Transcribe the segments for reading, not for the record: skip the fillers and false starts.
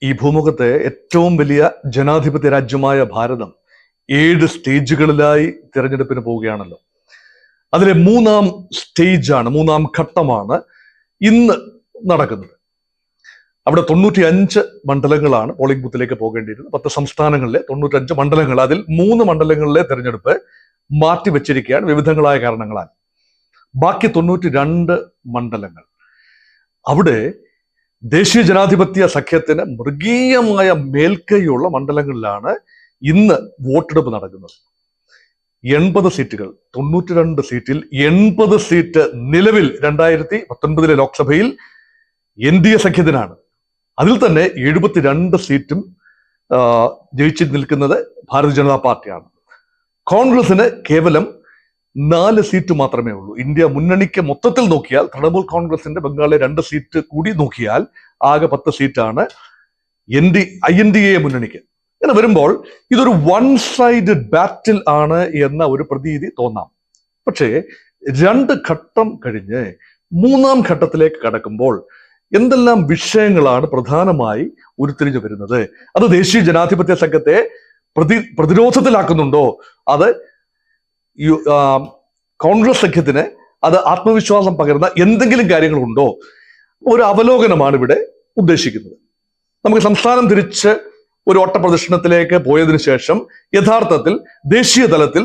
ഈ ഭൂമുഖത്തെ ഏറ്റവും വലിയ ജനാധിപത്യ രാജ്യമായ ഭാരതം 7 സ്റ്റേജുകളിലായി തിരഞ്ഞെടുപ്പിന് പോവുകയാണല്ലോ. അതിലെ മൂന്നാം മൂന്നാം ഘട്ടമാണ് ഇന്ന് നടക്കുന്നത്. അവിടെ 95 മണ്ഡലങ്ങളാണ് പോളിംഗ് ബൂത്തിലേക്ക് പോകേണ്ടിയിരുന്നത്. 10 സംസ്ഥാനങ്ങളിലെ 95 മണ്ഡലങ്ങൾ, അതിൽ 3 മണ്ഡലങ്ങളിലെ തെരഞ്ഞെടുപ്പ് മാറ്റിവെച്ചിരിക്കുകയാണ് വിവിധങ്ങളായ കാരണങ്ങളാൽ. ബാക്കി 92 മണ്ഡലങ്ങൾ, അവിടെ ദേശീയ ജനാധിപത്യ സഖ്യത്തിന് മൃഗീയമായ മേൽക്കൈയുള്ള മണ്ഡലങ്ങളിലാണ് ഇന്ന് വോട്ടെടുപ്പ് നടക്കുന്നത്. 80 സീറ്റുകൾ, 92 സീറ്റിൽ 80 സീറ്റ് നിലവിൽ 2019 ലോക്സഭയിൽ NDA സഖ്യത്തിനാണ്. അതിൽ തന്നെ 72 സീറ്റും ജയിച്ചു നിൽക്കുന്നത് ഭാരതീയ ജനതാ പാർട്ടിയാണ്. കോൺഗ്രസിന് കേവലം 4 സീറ്റ് മാത്രമേ ഉള്ളൂ. ഇന്ത്യ മുന്നണിക്ക് മൊത്തത്തിൽ നോക്കിയാൽ, തൃണമൂൽ കോൺഗ്രസിന്റെ ബംഗാളിലെ 2 സീറ്റ് കൂടി നോക്കിയാൽ ആകെ 10 സീറ്റാണ് INDA മുന്നണിക്ക്. ഇങ്ങനെ വരുമ്പോൾ ഇതൊരു വൺ സൈഡഡ് ബാറ്റിൽ ആണ് എന്ന ഒരു പ്രതീതി തോന്നാം. പക്ഷേ 2 ഘട്ടം കഴിഞ്ഞ് 3-ാം ഘട്ടത്തിലേക്ക് കടക്കുമ്പോൾ എന്തെല്ലാം വിഷയങ്ങളാണ് പ്രധാനമായി ഉരുത്തിരിഞ്ഞു വരുന്നത്? അത് ദേശീയ ജനാധിപത്യ സഖ്യത്തെ പ്രതിരോധത്തിലാക്കുന്നുണ്ടോ? അത് കോൺഗ്രസ് സഖ്യത്തിന് അത് ആത്മവിശ്വാസം പകരുന്ന എന്തെങ്കിലും കാര്യങ്ങളുണ്ടോ? ഒരു അവലോകനമാണ് ഇവിടെ ഉദ്ദേശിക്കുന്നത്. നമുക്ക് സംസ്ഥാനം തിരിച്ച് ഒരു ഓട്ടപ്രദർശനത്തിലേക്ക് പോയതിനു ശേഷം യഥാർത്ഥത്തിൽ ദേശീയ തലത്തിൽ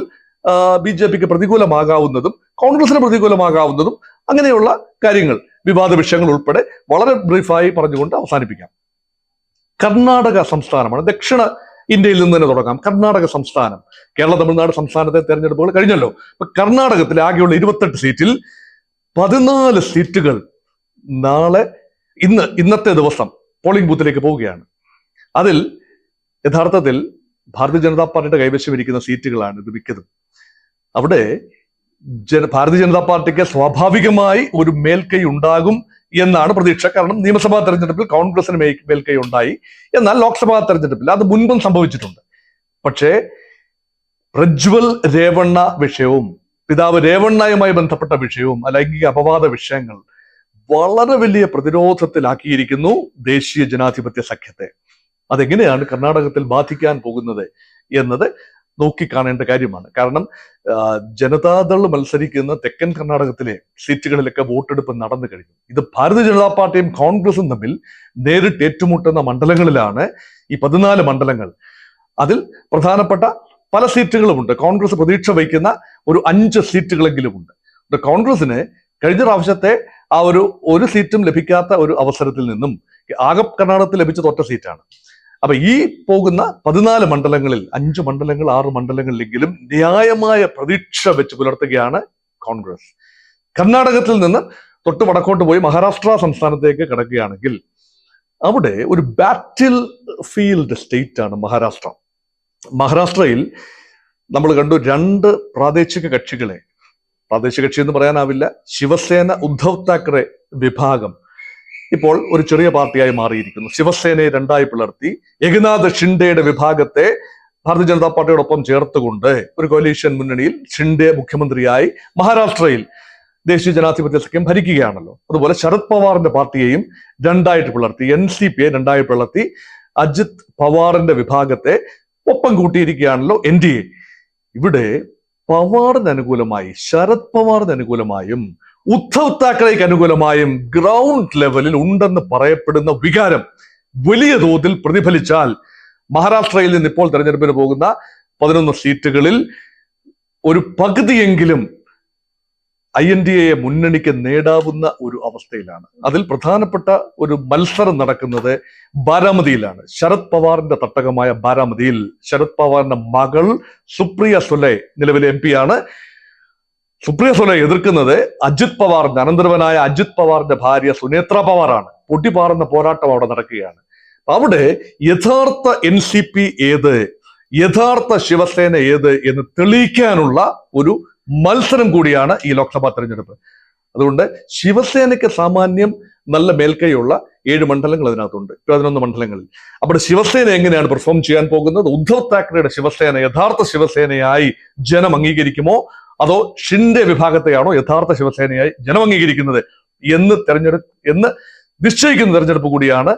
BJPക്ക് പ്രതികൂലമാകാവുന്നതും കോൺഗ്രസിന് പ്രതികൂലമാകാവുന്നതും അങ്ങനെയുള്ള കാര്യങ്ങൾ, വിവാദ വിഷയങ്ങൾ ഉൾപ്പെടെ വളരെ ബ്രീഫായി പറഞ്ഞുകൊണ്ട് അവസാനിപ്പിക്കാം. കർണാടക സംസ്ഥാനമാണ്. ദക്ഷിണ ഇന്ത്യയിൽ നിന്ന് തന്നെ തുടങ്ങാം. കർണാടക സംസ്ഥാനം, കേരള തമിഴ്നാട് സംസ്ഥാനത്തെ തെരഞ്ഞെടുപ്പുകൾ കഴിഞ്ഞല്ലോ. അപ്പൊ കർണാടകത്തിൽ ആകെയുള്ള 28 സീറ്റിൽ 14 സീറ്റുകൾ ഇന്നത്തെ ദിവസം പോളിംഗ് ബൂത്തിലേക്ക് പോവുകയാണ്. അതിൽ യഥാർത്ഥത്തിൽ ഭാരതീയ ജനതാ പാർട്ടിയുടെ കൈവശം ഇരിക്കുന്ന സീറ്റുകളാണ് ഇത് മിക്കതും. അവിടെ ഭാരതീയ ജനതാ പാർട്ടിക്ക് സ്വാഭാവികമായി ഒരു മേൽക്കൈ ഉണ്ടാകും എന്നാണ് പ്രതീക്ഷ. കാരണം നിയമസഭാ തെരഞ്ഞെടുപ്പിൽ കോൺഗ്രസിന് മേൽക്കൈ ഉണ്ടായി. എന്നാൽ ലോക്സഭാ തെരഞ്ഞെടുപ്പിൽ അത് മുൻപും സംഭവിച്ചിട്ടുണ്ട്. പക്ഷേ പ്രജ്വൽ രേവണ്ണ വിഷയവും പിതാവ് രേവണ്ണയുമായി ബന്ധപ്പെട്ട വിഷയവും ലൈംഗിക അപവാദ വിഷയങ്ങൾ വളരെ വലിയ പ്രതിരോധത്തിലാക്കിയിരിക്കുന്നു ദേശീയ ജനാധിപത്യ സഖ്യത്തെ. അതെങ്ങനെയാണ് കർണാടകത്തിൽ ബാധിക്കാൻ പോകുന്നത് എന്നത് നോക്കിക്കാണേണ്ട കാര്യമാണ്. കാരണം ജനതാദൾ മത്സരിക്കുന്ന തെക്കൻ കർണാടകത്തിലെ സീറ്റുകളിലൊക്കെ വോട്ടെടുപ്പ് നടന്നു കഴിഞ്ഞു. ഇത് ഭാരതീയ ജനതാ പാർട്ടിയും കോൺഗ്രസും തമ്മിൽ നേരിട്ട് ഏറ്റുമുട്ടുന്ന മണ്ഡലങ്ങളിലാണ് ഈ 14 മണ്ഡലങ്ങൾ. അതിൽ പ്രധാനപ്പെട്ട പല സീറ്റുകളുമുണ്ട്. കോൺഗ്രസ് പ്രതീക്ഷ വയ്ക്കുന്ന ഒരു 5 സീറ്റുകളെങ്കിലും ഉണ്ട്. കോൺഗ്രസിന് കഴിഞ്ഞ പ്രാവശ്യത്തെ ആ ഒരു സീറ്റും ലഭിക്കാത്ത ഒരു അവസരത്തിൽ നിന്നും ആകെ കർണാടകത്തിൽ ലഭിച്ച ഒറ്റ സീറ്റാണ്. അപ്പൊ ഈ പോകുന്ന 14 മണ്ഡലങ്ങളിൽ 5 മണ്ഡലങ്ങൾ 6 മണ്ഡലങ്ങളിലെങ്കിലും ന്യായമായ പ്രതീക്ഷ വെച്ച് പുലർത്തുകയാണ് കോൺഗ്രസ്. കർണാടകത്തിൽ നിന്ന് തൊട്ട് വടക്കോട്ട് പോയി മഹാരാഷ്ട്ര സംസ്ഥാനത്തേക്ക് കിടക്കുകയാണെങ്കിൽ അവിടെ ഒരു ബാറ്റിൽ ഫീൽഡ് സ്റ്റേറ്റ് ആണ് മഹാരാഷ്ട്ര. മഹാരാഷ്ട്രയിൽ നമ്മൾ കണ്ടു 2 പ്രാദേശിക കക്ഷികളെ, പ്രാദേശിക കക്ഷി എന്ന് പറയാനാവില്ല, ശിവസേന ഉദ്ധവ് താക്കറെ വിഭാഗം ഇപ്പോൾ ഒരു ചെറിയ പാർട്ടിയായി മാറിയിരിക്കുന്നു. ശിവസേനയെ 2ആയി പിളർത്തി ഏകനാഥ് ഷിൻഡെയുടെ വിഭാഗത്തെ ഭാരതീയ ജനതാ പാർട്ടിയോടൊപ്പം ചേർത്തുകൊണ്ട് ഒരു കോലീഷൻ മുന്നണിയിൽ ഷിൻഡെ മുഖ്യമന്ത്രിയായി മഹാരാഷ്ട്രയിൽ ദേശീയ ജനാധിപത്യ സഖ്യം ഭരിക്കുകയാണല്ലോ. അതുപോലെ ശരത് പവാറിന്റെ പാർട്ടിയെയും 2ആയിട്ട് പിളർത്തി, NCPയെ 2ആയി പിളർത്തി അജിത് പവാറിന്റെ വിഭാഗത്തെ ഒപ്പം കൂട്ടിയിരിക്കുകയാണല്ലോ NDA. ഇവിടെ പവാറിന് അനുകൂലമായി, ശരത് പവാറിന് അനുകൂലമായും ഉദ്ധവ് താക്കറേക്ക് അനുകൂലമായും ഗ്രൗണ്ട് ലെവലിൽ ഉണ്ടെന്ന് പറയപ്പെടുന്ന വികാരം വലിയ തോതിൽ പ്രതിഫലിച്ചാൽ മഹാരാഷ്ട്രയിൽ നിന്ന് ഇപ്പോൾ തെരഞ്ഞെടുപ്പിന് പോകുന്ന 11 സീറ്റുകളിൽ ഒരു പകുതിയെങ്കിലും INDA മുന്നണിക്ക് നേടാവുന്ന ഒരു അവസ്ഥയിലാണ്. അതിൽ പ്രധാനപ്പെട്ട ഒരു മത്സരം നടക്കുന്നത് ബാരാമതിയിലാണ്. ശരത് പവാറിന്റെ തട്ടകമായ ബാരാമതിയിൽ ശരത് പവാറിന്റെ മകൾ സുപ്രിയ സുലെ നിലവിലെ MP ആണ്. സുപ്രിയ സുലെ എതിർക്കുന്നത് അജിത് പവാറിന്റെ അനന്തരവനായ അജിത് പവാറിന്റെ ഭാര്യ സുനേത്ര പവാറാണ്. പൊട്ടിപ്പാറുന്ന പോരാട്ടം അവിടെ നടക്കുകയാണ്. അവിടെ യഥാർത്ഥ NCP ഏത്, യഥാർത്ഥ ശിവസേന ഏത് എന്ന് തെളിയിക്കാനുള്ള ഒരു മത്സരം കൂടിയാണ് ഈ ലോക്സഭാ തെരഞ്ഞെടുപ്പ്. അതുകൊണ്ട് ശിവസേനയ്ക്ക് സാമാന്യം നല്ല മേൽക്കൈയുള്ള 7 മണ്ഡലങ്ങൾ അതിനകത്തുണ്ട്, 11 മണ്ഡലങ്ങളിൽ. അവിടെ ശിവസേന എങ്ങനെയാണ് പെർഫോം ചെയ്യാൻ പോകുന്നത്? ഉദ്ധവ് താക്കറെയുടെ ശിവസേന യഥാർത്ഥ ശിവസേനയായി ജനം അംഗീകരിക്കുമോ, അതോ ഷിൻഡെ വിഭാഗത്തെയാണോ യഥാർത്ഥ ശിവസേനയായി ജനം അംഗീകരിക്കുന്നത് എന്ന് നിശ്ചയിക്കുന്ന തെരഞ്ഞെടുപ്പ് കൂടിയാണ്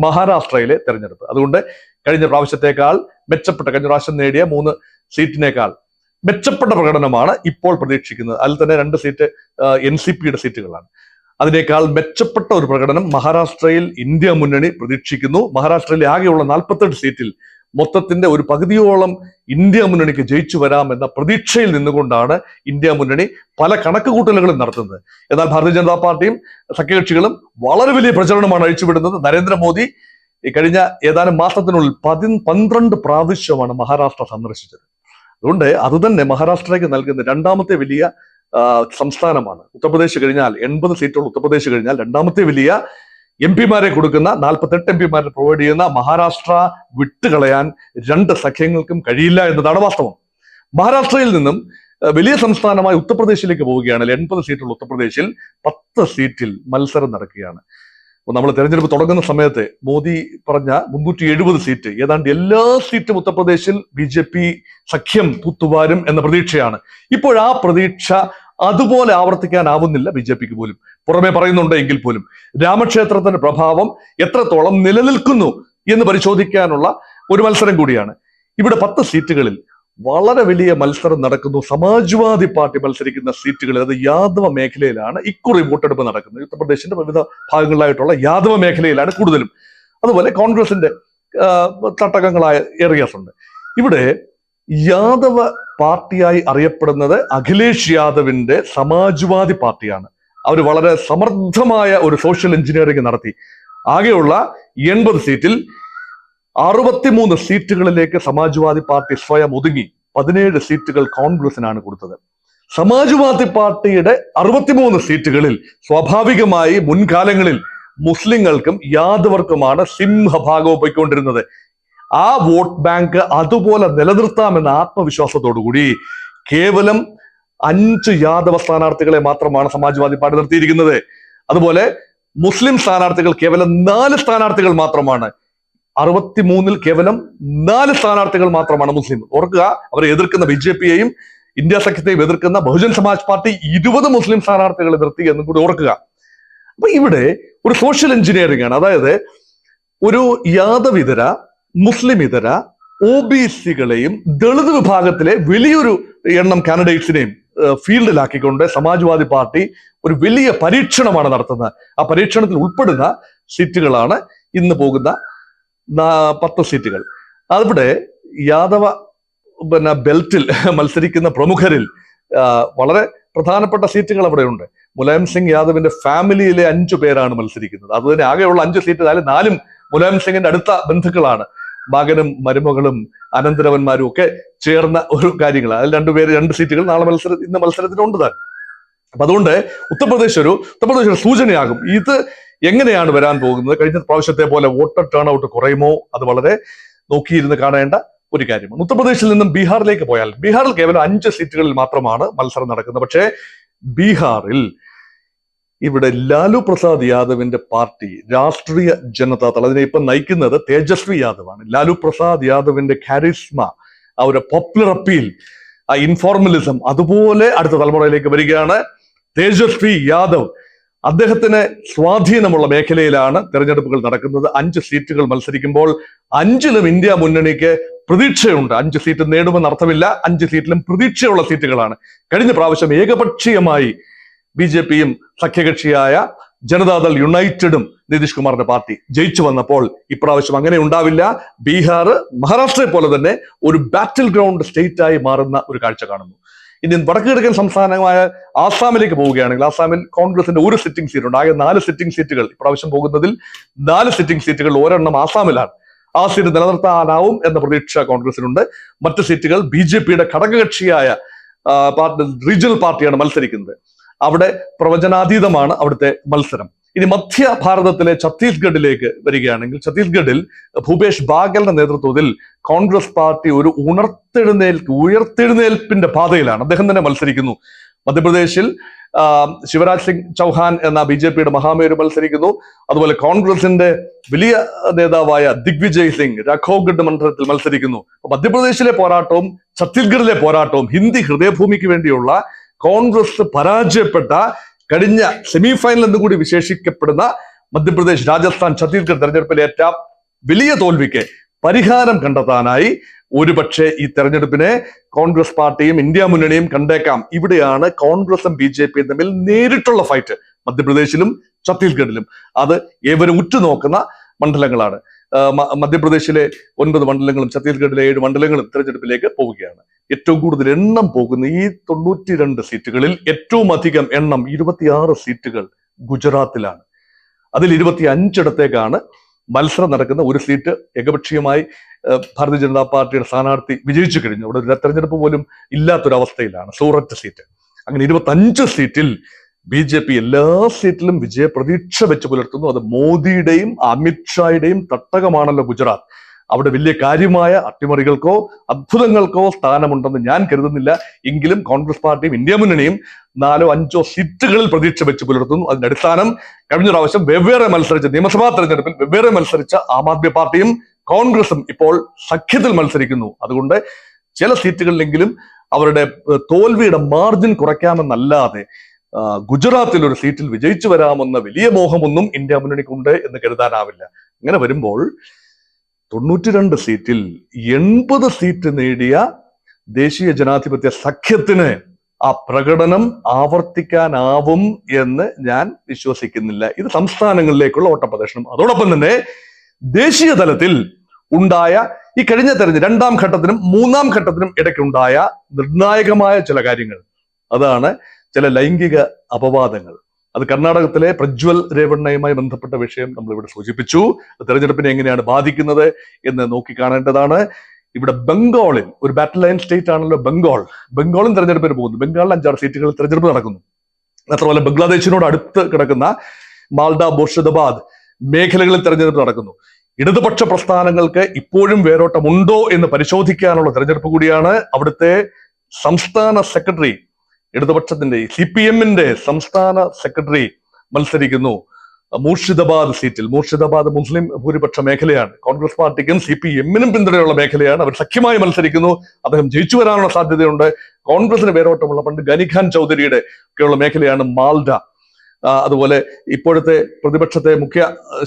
മഹാരാഷ്ട്രയിലെ തെരഞ്ഞെടുപ്പ്. അതുകൊണ്ട് കഴിഞ്ഞ പ്രാവശ്യത്തേക്കാൾ മെച്ചപ്പെട്ട, കഴിഞ്ഞ പ്രാവശ്യം നേടിയ 3 സീറ്റിനേക്കാൾ മെച്ചപ്പെട്ട പ്രകടനമാണ് ഇപ്പോൾ പ്രതീക്ഷിക്കുന്നത്. അതിൽ തന്നെ 2 സീറ്റ് NCPയുടെ സീറ്റുകളാണ്. അതിനേക്കാൾ മെച്ചപ്പെട്ട ഒരു പ്രകടനം മഹാരാഷ്ട്രയിൽ ഇന്ത്യ മുന്നണി പ്രതീക്ഷിക്കുന്നു. മഹാരാഷ്ട്രയിലെ ആകെയുള്ള 48 സീറ്റിൽ മൊത്തത്തിന്റെ ഒരു പകുതിയോളം ഇന്ത്യ മുന്നണിക്ക് ജയിച്ചു വരാം എന്ന പ്രതീക്ഷയിൽ നിന്നുകൊണ്ടാണ് ഇന്ത്യ മുന്നണി പല കണക്കുകൂട്ടലുകളും നടത്തുന്നത്. എന്നാൽ ഭാരതീയ ജനതാ പാർട്ടിയും സഖ്യകക്ഷികളും വളരെ വലിയ പ്രചരണമാണ് അഴിച്ചുവിടുന്നത്. നരേന്ദ്രമോദി കഴിഞ്ഞ ഏതാനും മാസത്തിനുള്ളിൽ 12 പ്രാവശ്യമാണ് മഹാരാഷ്ട്ര സന്ദർശിച്ചത്. അതുകൊണ്ട് അതുതന്നെ മഹാരാഷ്ട്രയ്ക്ക് നൽകുന്ന രണ്ടാമത്തെ വലിയ സംസ്ഥാനമാണ്. ഉത്തർപ്രദേശ് കഴിഞ്ഞാൽ 80 സീറ്റുള്ള ഉത്തർപ്രദേശ് കഴിഞ്ഞാൽ രണ്ടാമത്തെ വലിയ MP-മാരെ കൊടുക്കുന്ന 48 MP-മാരെ പ്രൊവൈഡ് ചെയ്യുന്ന മഹാരാഷ്ട്ര വിട്ടുകളയാൻ 2 സഖ്യങ്ങൾക്കും കഴിയില്ല എന്നതാണ് വാസ്തവം. മഹാരാഷ്ട്രയിൽ നിന്നും വലിയ സംസ്ഥാനമായ ഉത്തർപ്രദേശിലേക്ക് പോവുകയാണ്. 80 സീറ്റുള്ള ഉത്തർപ്രദേശിൽ 10 സീറ്റിൽ മത്സരം നടക്കുകയാണ്. അപ്പോൾ നമ്മൾ തെരഞ്ഞെടുപ്പ് തുടങ്ങുന്ന സമയത്ത് മോദി പറഞ്ഞ 370 സീറ്റ്, ഏതാണ്ട് എല്ലാ സീറ്റും ഉത്തർപ്രദേശിൽ BJP സഖ്യം തൂത്തുവാരും എന്ന പ്രതീക്ഷയാണ്. ഇപ്പോൾ ആ പ്രതീക്ഷ അതുപോലെ ആവർത്തിക്കാനാവുന്നില്ല BJPക്ക് പോലും. പുറമെ പറയുന്നുണ്ട് എങ്കിൽ പോലും രാമക്ഷേത്രത്തിന്റെ പ്രഭാവം എത്രത്തോളം നിലനിൽക്കുന്നു എന്ന് പരിശോധിക്കാനുള്ള ഒരു മത്സരം കൂടിയാണ്. ഇവിടെ 10 സീറ്റുകളിൽ വളരെ വലിയ മത്സരം നടക്കുന്നു. സമാജ്വാദി പാർട്ടി മത്സരിക്കുന്ന സീറ്റുകളിൽ, അത് യാദവ മേഖലയിലാണ് ഇക്കുറി വോട്ടെടുപ്പ് നടക്കുന്നത്. ഉത്തർപ്രദേശിന്റെ വിവിധ ഭാഗങ്ങളിലായിട്ടുള്ള യാദവ മേഖലയിലാണ് കൂടുതലും. അതുപോലെ കോൺഗ്രസിന്റെ തട്ടകങ്ങളായ ഏരിയാസ് ഉണ്ട്. ഇവിടെ യാദവ പാർട്ടിയായി അറിയപ്പെടുന്നത് അഖിലേഷ് യാദവിന്റെ സമാജ്വാദി പാർട്ടിയാണ്. അവർ വളരെ സമർത്ഥമായ ഒരു സോഷ്യൽ എഞ്ചിനീയറിംഗ് നടത്തി. ആകെയുള്ള 80 സീറ്റിൽ 63 സീറ്റുകളിലേക്ക് സമാജ്വാദി പാർട്ടി സ്വയം ഒതുങ്ങി. 17 സീറ്റുകൾ കോൺഗ്രസിനാണ് കൊടുത്തത്. സമാജ്വാദി പാർട്ടിയുടെ 63 സീറ്റുകളിൽ സ്വാഭാവികമായി മുൻകാലങ്ങളിൽ മുസ്ലിങ്ങൾക്കും യാദവർക്കുമാണ് സിംഹഭാഗവും പോയിക്കൊണ്ടിരുന്നത്. ആ വോട്ട് ബാങ്ക് അതുപോലെ നിലനിർത്താമെന്ന ആത്മവിശ്വാസത്തോടുകൂടി കേവലം 5 യാദവ സ്ഥാനാർത്ഥികളെ മാത്രമാണ് സമാജ്വാദി പാർട്ടി നിർത്തിയിരിക്കുന്നത്. അതുപോലെ മുസ്ലിം സ്ഥാനാർത്ഥികൾ കേവലം 4 സ്ഥാനാർത്ഥികൾ മാത്രമാണ്. 63-ൽ കേവലം 4 സ്ഥാനാർത്ഥികൾ മാത്രമാണ് മുസ്ലിം. ഓർക്കുക, അവരെ എതിർക്കുന്ന BJPയെയും ഇന്ത്യ സഖ്യത്തെയും എതിർക്കുന്ന ബഹുജൻ സമാജ് പാർട്ടി 20 മുസ്ലിം സ്ഥാനാർത്ഥികളെ നിർത്തി എന്നും കൂടി ഓർക്കുക. അപ്പൊ ഇവിടെ ഒരു സോഷ്യൽ എഞ്ചിനീയറിംഗ് ആണ്. അതായത് ഒരു യാദവിതര, മുസ്ലിം ഇതര, OBC-കളെയും ദളിത് വിഭാഗത്തിലെ വലിയൊരു എണ്ണം കാൻഡിഡേറ്റ്സിനെയും ഫീൽഡിലാക്കിക്കൊണ്ട് സമാജ്വാദി പാർട്ടി ഒരു വലിയ പരീക്ഷണമാണ് നടത്തുന്നത്. ആ പരീക്ഷണത്തിൽ ഉൾപ്പെടുന്ന സീറ്റുകളാണ് ഇന്ന് പോകുന്ന 10 സീറ്റുകൾ. അവിടെ യാദവ ബെൽറ്റിൽ മത്സരിക്കുന്ന പ്രമുഖരിൽ വളരെ പ്രധാനപ്പെട്ട സീറ്റുകൾ അവിടെ ഉണ്ട്. മുലായം സിംഗ് യാദവിന്റെ ഫാമിലിയിലെ 5 പേരാണ് മത്സരിക്കുന്നത്. അത് തന്നെ ആകെയുള്ള 5 സീറ്റ്, അതിൽ 4 മുലായം സിംഗിന്റെ അടുത്ത ബന്ധുക്കളാണ്. മകനും മരുമകളും അനന്തരവന്മാരും ഒക്കെ ചേർന്ന ഒരു കാര്യങ്ങളാണ്. അതിൽ 2 പേര് 2 സീറ്റുകൾ ഇന്ന് മത്സരത്തിനുണ്ട് താൻ. അപ്പൊ അതുകൊണ്ട് ഉത്തർപ്രദേശ് ഒരു സൂചനയാകും. ഇത് എങ്ങനെയാണ് വരാൻ പോകുന്നത്? കഴിഞ്ഞ പ്രാവശ്യത്തെ പോലെ വോട്ടർ ടേൺ ഔട്ട് കുറയുമോ? അത് വളരെ നോക്കിയിരുന്ന് കാണേണ്ട ഒരു കാര്യമാണ്. ഉത്തർപ്രദേശിൽ നിന്നും ബീഹാറിലേക്ക് പോയാൽ, ബീഹാറിൽ കേവലം 5 സീറ്റുകളിൽ മാത്രമാണ് മത്സരം നടക്കുന്നത്. പക്ഷേ ബീഹാറിൽ ഇവിടെ ലാലു പ്രസാദ് യാദവിന്റെ പാർട്ടി രാഷ്ട്രീയ ജനതാദൾ, അതിനെ ഇപ്പം നയിക്കുന്നത് തേജസ്വി യാദവാണ്. ലാലു പ്രസാദ് യാദവിന്റെ കാരിസ്മ, ആ ഒരു പോപ്പുലർ അപ്പീൽ, ആ ഇൻഫോർമലിസം അതുപോലെ അടുത്ത തലമുറയിലേക്ക് വരികയാണ്. തേജസ്വി യാദവ്, അദ്ദേഹത്തിന് സ്വാധീനമുള്ള മേഖലയിലാണ് തെരഞ്ഞെടുപ്പുകൾ നടക്കുന്നത്. 5 സീറ്റുകൾ മത്സരിക്കുമ്പോൾ 5-ലും ഇന്ത്യ മുന്നണിക്ക് പ്രതീക്ഷയുണ്ട്. 5 സീറ്റ് നേടുമെന്ന് അർത്ഥമില്ല. 5 സീറ്റിലും പ്രതീക്ഷയുള്ള സീറ്റുകളാണ്. കഴിഞ്ഞ പ്രാവശ്യം ഏകപക്ഷീയമായി BJPയും സഖ്യകക്ഷിയായ ജനതാദൾ യുണൈറ്റഡും നിതീഷ് കുമാറിന്റെ പാർട്ടി ജയിച്ചു വന്നപ്പോൾ ഇപ്രാവശ്യം അങ്ങനെ ഉണ്ടാവില്ല. ബീഹാർ മഹാരാഷ്ട്രയെ പോലെ തന്നെ ഒരു ബാറ്റിൽ ഗ്രൗണ്ട് സ്റ്റേറ്റ് ആയി മാറുന്ന ഒരു കാഴ്ച കാണുന്നു. ഇനി വടക്ക് കിഴക്കൻ സംസ്ഥാനമായ ആസാമിലേക്ക് പോവുകയാണെങ്കിൽ, ആസാമിൽ കോൺഗ്രസിന്റെ 1 സിറ്റിംഗ് സീറ്റുണ്ട്. ആകെ 4 സിറ്റിംഗ് സീറ്റുകൾ ഇപ്രാവശ്യം പോകുന്നതിൽ 4 സിറ്റിംഗ് സീറ്റുകൾ ഒരെണ്ണം ആസാമിലാണ്. ആ സീറ്റ് നിലനിർത്താനാവും എന്ന പ്രതീക്ഷ കോൺഗ്രസിനുണ്ട്. മറ്റ് സീറ്റുകൾ BJPയുടെ ഘടകകക്ഷിയായ റീജിയണൽ പാർട്ടിയാണ് മത്സരിക്കുന്നത്. അവിടെ പ്രവചനാതീതമാണ് അവിടുത്തെ മത്സരം. ഇനി മധ്യ ഭാരതത്തിലെ ഛത്തീസ്ഗഡിലേക്ക് വരികയാണെങ്കിൽ, ഛത്തീസ്ഗഡിൽ ഭൂപേഷ് ബാഗലിന്റെ നേതൃത്വത്തിൽ കോൺഗ്രസ് പാർട്ടി ഒരു ഉയർത്തെഴുന്നേൽപ്പിന്റെ പാതയിലാണ്. അദ്ദേഹം തന്നെ മത്സരിക്കുന്നു. മധ്യപ്രദേശിൽ ശിവരാജ് സിംഗ് ചൗഹാൻ എന്ന BJPയുടെ മഹാമേരു മത്സരിക്കുന്നു. അതുപോലെ കോൺഗ്രസിന്റെ വലിയ നേതാവായ ദിഗ്വിജയ് സിംഗ് രാഘോഗഡ് മണ്ഡലത്തിൽ മത്സരിക്കുന്നു. മധ്യപ്രദേശിലെ പോരാട്ടവും ഛത്തീസ്ഗഡിലെ പോരാട്ടവും ഹിന്ദി ഹൃദയഭൂമിക്ക് വേണ്ടിയുള്ള കോൺഗ്രസ് പരാജയപ്പെട്ട കഴിഞ്ഞ സെമി ഫൈനൽ എന്ന് കൂടി വിശേഷിക്കപ്പെടുന്ന മധ്യപ്രദേശ്, രാജസ്ഥാൻ, ഛത്തീസ്ഗഡ് തെരഞ്ഞെടുപ്പിലേറ്റ വലിയ തോൽവിക്ക് പരിഹാരം കണ്ടെത്താനായി ഒരുപക്ഷെ ഈ തെരഞ്ഞെടുപ്പിനെ കോൺഗ്രസ് പാർട്ടിയും ഇന്ത്യ മുന്നണിയും കണ്ടേക്കാം. ഇവിടെയാണ് കോൺഗ്രസും BJPയും തമ്മിൽ നേരിട്ടുള്ള ഫൈറ്റ്. മധ്യപ്രദേശിലും ഛത്തീസ്ഗഡിലും അത് ഏവരും ഉറ്റുനോക്കുന്ന മണ്ഡലങ്ങളാണ്. മധ്യപ്രദേശിലെ 9 മണ്ഡലങ്ങളും ഛത്തീസ്ഗഡിലെ 7 മണ്ഡലങ്ങളും തെരഞ്ഞെടുപ്പിലേക്ക് പോവുകയാണ്. ഏറ്റവും കൂടുതൽ എണ്ണം പോകുന്ന ഈ 92 സീറ്റുകളിൽ ഏറ്റവും അധികം എണ്ണം 26 സീറ്റുകൾ ഗുജറാത്തിലാണ്. അതിൽ 25 മത്സരം നടക്കുന്ന. ഒരു സീറ്റ് ഏകപക്ഷീയമായി ഭാരതീയ ജനതാ പാർട്ടിയുടെ സ്ഥാനാർത്ഥി വിജയിച്ചു കഴിഞ്ഞു. അവിടെ ഒരു തെരഞ്ഞെടുപ്പ് പോലും ഇല്ലാത്തൊരവസ്ഥയിലാണ്. സൂററ്റ് സീറ്റ്. അങ്ങനെ 25 സീറ്റിൽ BJP എല്ലാ സീറ്റിലും വിജയ പ്രതീക്ഷ വെച്ച് പുലർത്തുന്നു. അത് മോദിയുടെയും അമിത്ഷായുടെയും തട്ടകമാണല്ലോ ഗുജറാത്ത്. അവിടെ വലിയ കാര്യമായ അട്ടിമറികൾക്കോ അത്ഭുതങ്ങൾക്കോ സ്ഥാനമുണ്ടെന്ന് ഞാൻ കരുതുന്നില്ല. എങ്കിലും കോൺഗ്രസ് പാർട്ടിയും ഇന്ത്യ മുന്നണിയും 4-5 സീറ്റുകളിൽ പ്രതീക്ഷ വെച്ച് പുലർത്തുന്നു. അതിന്റെ അടിസ്ഥാനം കഴിഞ്ഞ പ്രാവശ്യം വെവ്വേറെ മത്സരിച്ച നിയമസഭാ തെരഞ്ഞെടുപ്പിൽ വെവ്വേറെ മത്സരിച്ച ആം ആദ്മി പാർട്ടിയും കോൺഗ്രസും ഇപ്പോൾ സഖ്യത്തിൽ മത്സരിക്കുന്നു. അതുകൊണ്ട് ചില സീറ്റുകളിലെങ്കിലും അവരുടെ തോൽവിയുടെ മാർജിൻ കുറയ്ക്കാമെന്നല്ലാതെ ഗുജറാത്തിൽ ഒരു സീറ്റിൽ വിജയിച്ചു വരാമെന്ന വലിയ മോഹമൊന്നും ഇന്ത്യ മുന്നണിക്കുണ്ട് എന്ന് കരുതാനാവില്ല. അങ്ങനെ വരുമ്പോൾ 92 സീറ്റിൽ 80 സീറ്റ് നേടിയ ദേശീയ ജനാധിപത്യ സഖ്യത്തിന് ആ പ്രകടനം ആവർത്തിക്കാനാവും എന്ന് ഞാൻ വിശ്വസിക്കുന്നില്ല. ഇത് സംസ്ഥാനങ്ങളിലേക്കുള്ള ഓട്ടപ്രദർശനം. അതോടൊപ്പം തന്നെ ദേശീയ തലത്തിൽ ഉണ്ടായ ഈ കഴിഞ്ഞ രണ്ടാം ഘട്ടത്തിനും മൂന്നാം ഘട്ടത്തിനും ഇടയ്ക്കുണ്ടായ നിർണായകമായ ചില കാര്യങ്ങൾ, അതാണ് ചില ലൈംഗിക അപവാദങ്ങൾ. അത് കർണാടകത്തിലെ പ്രജ്വൽ രേവണ്ണയുമായി ബന്ധപ്പെട്ട വിഷയം നമ്മൾ ഇവിടെ സൂചിപ്പിച്ചു. തെരഞ്ഞെടുപ്പിനെ എങ്ങനെയാണ് ബാധിക്കുന്നത് എന്ന് നോക്കിക്കാണേണ്ടതാണ്. ഇവിടെ ബംഗാളിൽ ഒരു ബാറ്റിൽ ലൈൻ സ്റ്റേറ്റ് ആണല്ലോ ബംഗാളും തെരഞ്ഞെടുപ്പിന് പോകുന്നു. ബംഗാളിൽ 5-6 സീറ്റുകളിൽ തെരഞ്ഞെടുപ്പ് നടക്കുന്നു. മാത്രമല്ല ബംഗ്ലാദേശിനോട് അടുത്ത് കിടക്കുന്ന മാൽഡ, മുർഷിദാബാദ് മേഖലകളിൽ തെരഞ്ഞെടുപ്പ് നടക്കുന്നു. ഇടതുപക്ഷ പ്രസ്ഥാനങ്ങൾക്ക് ഇപ്പോഴും വേരോട്ടമുണ്ടോ എന്ന് പരിശോധിക്കാനുള്ള തെരഞ്ഞെടുപ്പ് കൂടിയാണ്. അവിടുത്തെ സംസ്ഥാന സെക്രട്ടറി, ഇടതുപക്ഷത്തിന്റെ CPM-ന്റെ സംസ്ഥാന സെക്രട്ടറി മത്സരിക്കുന്നു മൂർഷിദാബാദ് സീറ്റിൽ. മൂർഷിദാബാദ് മുസ്ലിം ഭൂരിപക്ഷ മേഖലയാണ്. കോൺഗ്രസ് പാർട്ടിക്കും CPM-നും പിന്തുണയുള്ള മേഖലയാണ്. അവർ സഖ്യമായി മത്സരിക്കുന്നു. അദ്ദേഹം ജയിച്ചു വരാനുള്ള സാധ്യതയുണ്ട്. കോൺഗ്രസിന് വേരോട്ടമുള്ള പണ്ട് ഗനിഖാൻ ചൗധരിയുടെ ഒക്കെയുള്ള മേഖലയാണ് മാൽഡ. അതുപോലെ ഇപ്പോഴത്തെ പ്രതിപക്ഷത്തെ മുഖ്യ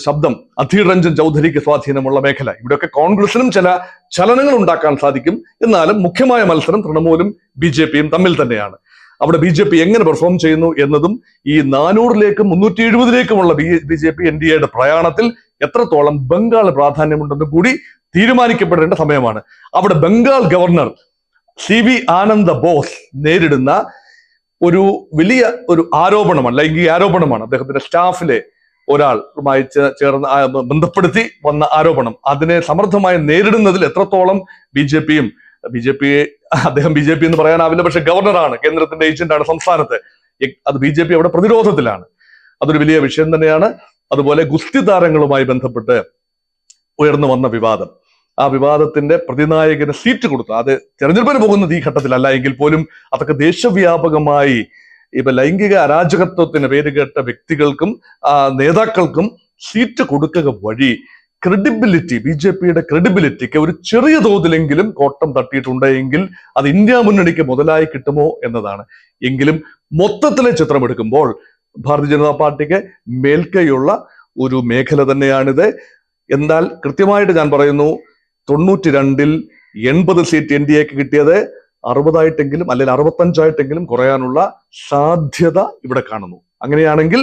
ശബ്ദം അധീർ രഞ്ജൻ ചൗധരിക്ക് സ്വാധീനമുള്ള മേഖല. ഇവിടെയൊക്കെ കോൺഗ്രസിനും ചില ചലനങ്ങൾ ഉണ്ടാക്കാൻ സാധിക്കും. എന്നാലും മുഖ്യമായ മത്സരം തൃണമൂലും BJPയും തമ്മിൽ തന്നെയാണ്. അവിടെ BJP എങ്ങനെ പെർഫോം ചെയ്യുന്നു എന്നതും ഈ 400-ലേക്കും 370-ലേക്കുമുള്ള BJP NDAയുടെ പ്രയാണത്തിൽ എത്രത്തോളം ബംഗാൾ പ്രാധാന്യമുണ്ടെന്ന് കൂടി തീരുമാനിക്കപ്പെടേണ്ട സമയമാണ്. അവിടെ ബംഗാൾ ഗവർണർ CV ആനന്ദ ബോസ് നേരിടുന്ന ഒരു വലിയ ഒരു ആരോപണമാണ്, ലൈംഗിക ആരോപണമാണ്. അദ്ദേഹത്തിന്റെ സ്റ്റാഫിലെ ഒരാളുമായി ചേർന്ന് ബന്ധപ്പെടുത്തി വന്ന ആരോപണം. അതിനെ സമർത്ഥമായി നേരിടുന്നതിൽ എത്രത്തോളം അദ്ദേഹം BJP എന്ന് പറയാനാവില്ല, പക്ഷെ ഗവർണറാണ്, കേന്ദ്രത്തിന്റെ ഏജന്റാണ് സംസ്ഥാനത്ത്. അത് BJP അവിടെ പ്രതിരോധത്തിലാണ്. അതൊരു വലിയ വിഷയം തന്നെയാണ്. അതുപോലെ ഗുസ്തി താരങ്ങളുമായി ബന്ധപ്പെട്ട് ഉയർന്നു വന്ന വിവാദം, ആ വിവാദത്തിന്റെ പ്രതിനായകന് സീറ്റ് കൊടുത്തു. അത് തെരഞ്ഞെടുപ്പിന് പോകുന്നത് ഈ ഘട്ടത്തിലല്ല എങ്കിൽ പോലും അതൊക്കെ ദേശവ്യാപകമായി ഇപ്പൊ ലൈംഗിക അരാജകത്വത്തിന് പേരുകേട്ട വ്യക്തികൾക്കും നേതാക്കൾക്കും സീറ്റ് കൊടുക്കുക വഴി ക്രെഡിബിലിറ്റി, BJPയുടെ ക്രെഡിബിലിറ്റിക്ക് ഒരു ചെറിയ തോതിലെങ്കിലും കോട്ടം തട്ടിയിട്ടുണ്ടെങ്കിൽ അത് ഇന്ത്യ മുന്നണിക്ക് മുതലായി കിട്ടുമോ എന്നതാണ്. എങ്കിലും മൊത്തത്തിലെ ചിത്രം എടുക്കുമ്പോൾ ഭാരതീയ ജനതാ പാർട്ടിക്ക് മേൽക്കൈയുള്ള ഒരു മേഖല തന്നെയാണിത്. എന്നാൽ കൃത്യമായിട്ട് ഞാൻ പറയുന്നു, 92-ൽ 80 സീറ്റ് NDAക്ക് കിട്ടിയത് 60-ആയിട്ടെങ്കിലും അല്ലെങ്കിൽ 65-ആയിട്ടെങ്കിലും കുറയാനുള്ള സാധ്യത ഇവിടെ കാണുന്നു. അങ്ങനെയാണെങ്കിൽ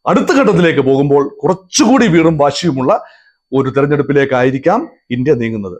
അടുത്ത ഘട്ടത്തിലേക്ക് പോകുമ്പോൾ കുറച്ചുകൂടി വീറും വാശിയുമുള്ള ഒരു തെരഞ്ഞെടുപ്പിലേക്കായിരിക്കാം ഇന്ത്യ നീങ്ങുന്നത്.